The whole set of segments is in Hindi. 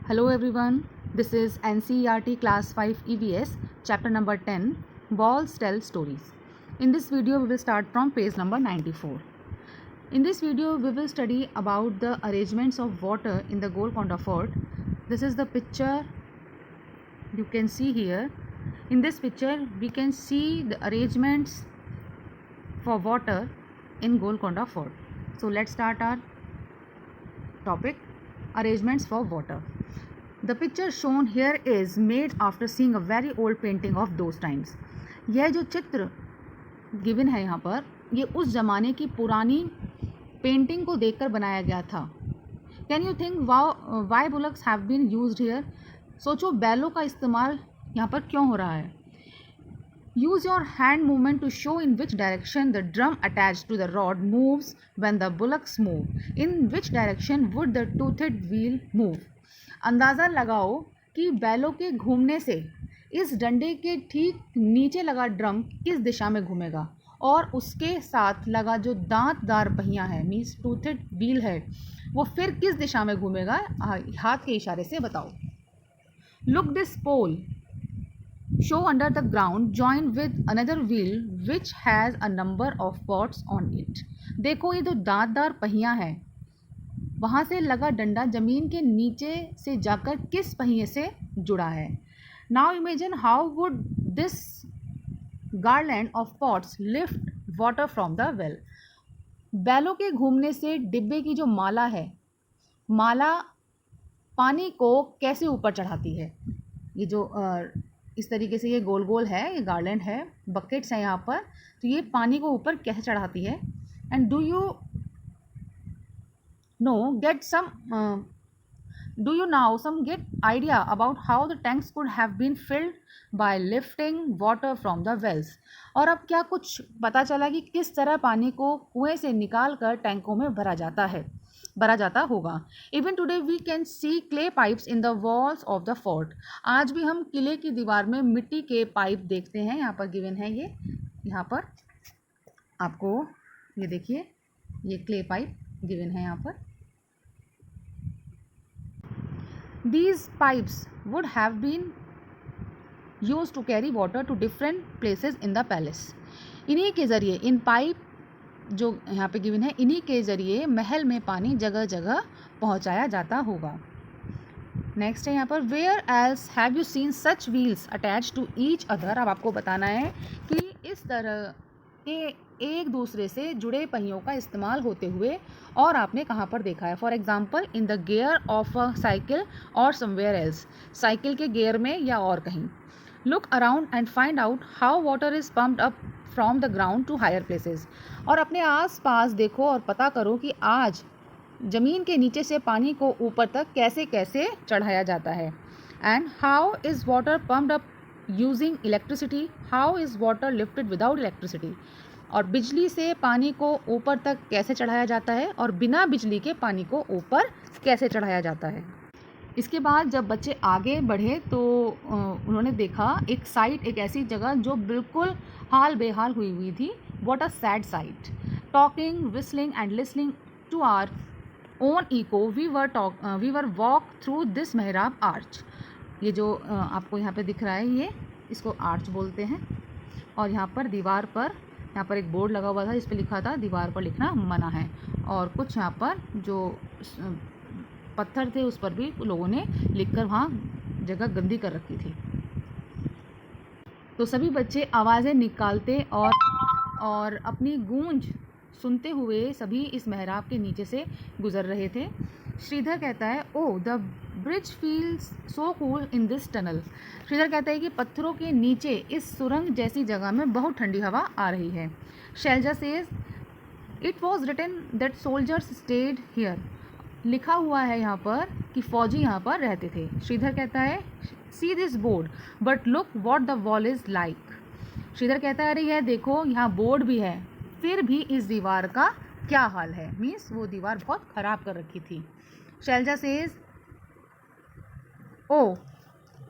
Hello everyone, this is NCERT Class 5 EVS, chapter number 10, Balls Tell Stories. In this video, we will start from page number 94. In this video, we will study about the arrangements of water in the Golconda Fort. This is the picture you can see here. In this picture, we can see the arrangements for water in Golconda Fort. So let's start our topic, arrangements for water. The picture shown here is made after seeing a very old painting of those times. यह जो चित्र गिवन है यहाँ पर, ये उस ज़माने की पुरानी पेंटिंग को देखकर बनाया गया था. Can you think why bullocks have been used here? सोचो बैलों का इस्तेमाल यहाँ पर क्यों हो रहा है. Use your hand movement to show in which direction the drum attached to the rod moves when the bullocks move. In which direction would the toothed wheel move? अंदाज़ा लगाओ कि बैलों के घूमने से इस डंडे के ठीक नीचे लगा ड्रम किस दिशा में घूमेगा और उसके साथ लगा जो दांतदार पहिया है मीन्स टूथेड व्हील है वो फिर किस दिशा में घूमेगा. हाथ के इशारे से बताओ. Look this pole show under the ground joined with another wheel which has a number of pots on it. देखो ये जो दांतदार पहिया है वहाँ से लगा डंडा ज़मीन के नीचे से जाकर किस पहिए से जुड़ा है. Now imagine how would this garland of pots lift water from the well. बैलों के घूमने से डिब्बे की जो माला है, माला पानी को कैसे ऊपर चढ़ाती है. ये जो इस तरीके से ये गोल गोल है, ये गार्लैंड है, बकेट्स हैं यहाँ पर, तो ये पानी को ऊपर कैसे चढ़ाती है. And do you now some get idea about how the tanks could have been filled by lifting water from the wells. और अब क्या कुछ पता चला कि किस तरह पानी को कुएं से निकाल कर टैंकों में भरा जाता होगा. Even today we can see clay pipes in the walls of the fort. आज भी हम किले की दीवार में मिट्टी के पाइप देखते हैं. यहाँ पर गिवन है ये, यहाँ पर आपको ये देखिए, ये क्ले पाइप गिवन है यहाँ पर. These pipes would have been used to carry water to different places in the palace. इन्हीं के ज़रिए, इन पाइप जो यहाँ पे गिवन है, इन्हीं के ज़रिए महल में पानी जगह जगह पहुँचाया जाता होगा. नेक्स्ट है यहाँ पर, where else have you seen such wheels attach to each other. अब आपको बताना है कि इस तरह के एक दूसरे से जुड़े पहियों का इस्तेमाल होते हुए और आपने कहाँ पर देखा है. For example in the gear of a cycle और समवेयर एल्स. साइकिल के गियर में या और कहीं. Look around and find out how water is pumped up from the ground to higher places. और अपने आस पास देखो और पता करो कि आज ज़मीन के नीचे से पानी को ऊपर तक कैसे कैसे चढ़ाया जाता है. And how is water pumped up using electricity. How is water lifted without electricity. और बिजली से पानी को ऊपर तक कैसे चढ़ाया जाता है और बिना बिजली के पानी को ऊपर कैसे चढ़ाया जाता है. इसके बाद जब बच्चे आगे बढ़े तो उन्होंने देखा एक साइट, एक ऐसी जगह जो बिल्कुल हाल बेहाल हुई थी. What a sad sight. Talking, whistling and listening to our own echo we were walk through this मेहराब आर्च. ये जो आपको यहाँ पे दिख रहा है, ये इसको आर्च बोलते हैं. और यहाँ पर दीवार पर, यहाँ पर एक बोर्ड लगा हुआ था जिस पे लिखा था दीवार पर लिखना मना है. और कुछ यहाँ पर जो पत्थर थे उस पर भी लोगों ने लिखकर वहाँ जगह गंदी कर रखी थी. तो सभी बच्चे आवाज़ें निकालते और अपनी गूंज सुनते हुए सभी इस मेहराब के नीचे से गुजर रहे थे. श्रीधर कहता है, oh the bridge feels so cool in this tunnel. Sridhar कहता है कि पत्थरों के नीचे इस सुरंग जैसी जगह में बहुत ठंडी हवा आ रही है. Shailaja says it was written that soldiers stayed here. लिखा हुआ है यहाँ पर कि फौजी यहाँ पर रहते थे. श्रीधर कहता है, see this board but look what the wall is like. Sridhar कहता है, अरे यह देखो यहाँ बोर्ड भी है, फिर भी इस दीवार का क्या हाल है. मीन्स वो दीवार बहुत ख़राब कर रखी थी. Shailaja says, oh,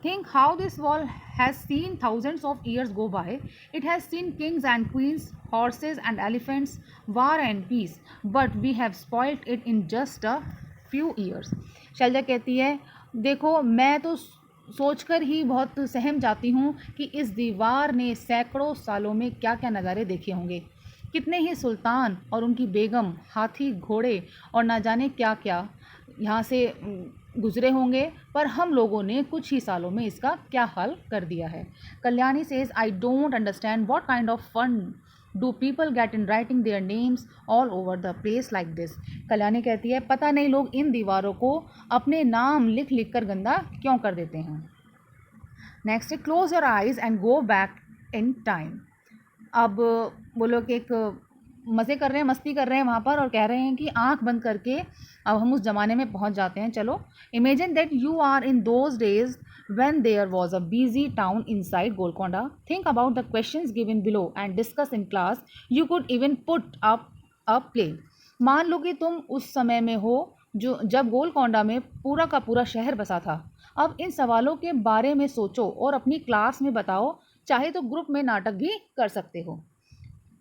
think how this wall has seen thousands of years go by. It has seen kings and queens, horses and elephants, war and peace, but we have spoilt it in just a few years. Shailaja कहती है, देखो, मैं तो सोचकर ही बहुत सहम जाती हूँ कि इस दीवार ने सैकड़ों सालों में क्या क्या नज़ारे देखे होंगे। कितने ही सुल्तान और उनकी बेगम, हाथी, घोड़े और ना जाने क्या क्या यहाँ से गुजरे होंगे, पर हम लोगों ने कुछ ही सालों में इसका क्या हाल कर दिया है। Kalyani says, I don't understand what kind of fun do people get in writing their names all over the place like this. Kalyani कहती है, पता नहीं लोग इन दीवारों को अपने नाम लिख लिख कर गंदा क्यों कर देते हैं। नेक्स्ट है, close your eyes and go back in time. अब वो लोग एक मज़े कर रहे हैं, मस्ती कर रहे हैं वहाँ पर, और कह रहे हैं कि आंख बंद करके अब हम उस ज़माने में पहुँच जाते हैं। चलो, imagine that you are in those days when there was a busy town inside Golconda. Think about the questions given below and discuss in class. You could even put up a play. मान लो कि तुम उस समय में हो जब गोलकोंडा में पूरा का पूरा शहर बसा था। अब इन सवालों के बारे में सोचो और अपनी क्लास में बताओ, चाहे तो ग्रुप में नाटक भी कर सकते हो।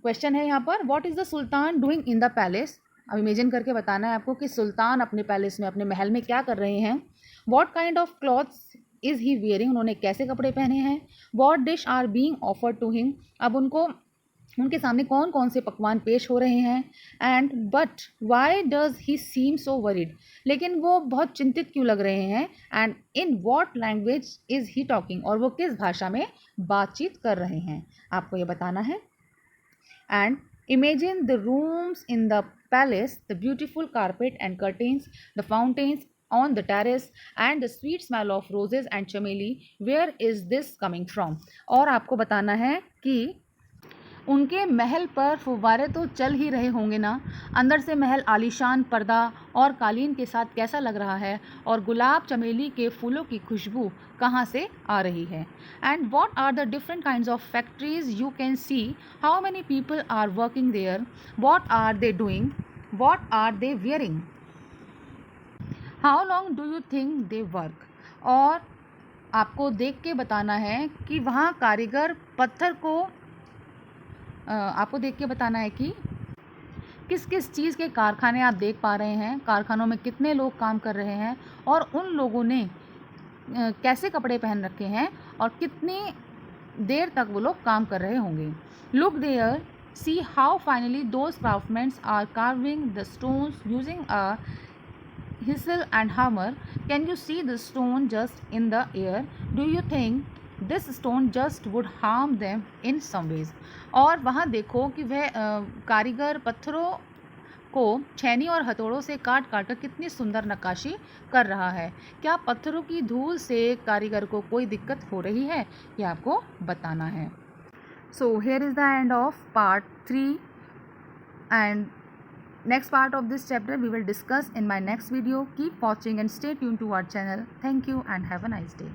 क्वेश्चन है यहाँ पर, what is the sultan doing in the palace. अब इमेजिन करके बताना है आपको कि सुल्तान अपने पैलेस में, अपने महल में क्या कर रहे हैं। What kind of clothes is he wearing, उन्होंने कैसे कपड़े पहने हैं। What dish are being offered to him, अब उनके सामने कौन कौन से पकवान पेश हो रहे हैं। And but why does he seem so worried, लेकिन वो बहुत चिंतित क्यों लग रहे हैं। And in what language is he talking, और वो किस भाषा में बातचीत कर रहे हैं, आपको ये बताना है। And imagine the rooms in the palace, the beautiful carpet and curtains, the fountains on the terrace, and the sweet smell of roses and chameli. Where is this coming from? और आपको बताना है कि उनके महल पर फुव्वारे तो चल ही रहे होंगे ना। अंदर से महल आलीशान पर्दा और कालीन के साथ कैसा लग रहा है, और गुलाब चमेली के फूलों की खुशबू कहाँ से आ रही है। And what are the different kinds of factories you can see, how many people are working there, what are they doing, what are they wearing, how long do you think they work. और आपको देख के बताना है कि वहाँ कारीगर पत्थर को आपको देख के बताना है कि किस किस चीज़ के कारखाने आप देख पा रहे हैं, कारखानों में कितने लोग काम कर रहे हैं, और उन लोगों ने कैसे कपड़े पहन रखे हैं और कितनी देर तक वो लोग काम कर रहे होंगे। Look there, see how finally those craftsmans are carving the stones using a chisel and hammer. Can you see the stone just in the air? Do you think this stone just would harm them in some ways. और वहाँ देखो कि वह कारीगर पत्थरों को छेनी और हथौड़ों से काट काट कर कितनी सुंदर नक्काशी कर रहा है। क्या पत्थरों की धूल से कारीगर को कोई दिक्कत हो रही है, ये आपको बताना है। So here is the end of part 3 and next part of this chapter we will discuss in my next video. Keep watching and stay tuned to our channel. Thank you and have a nice day.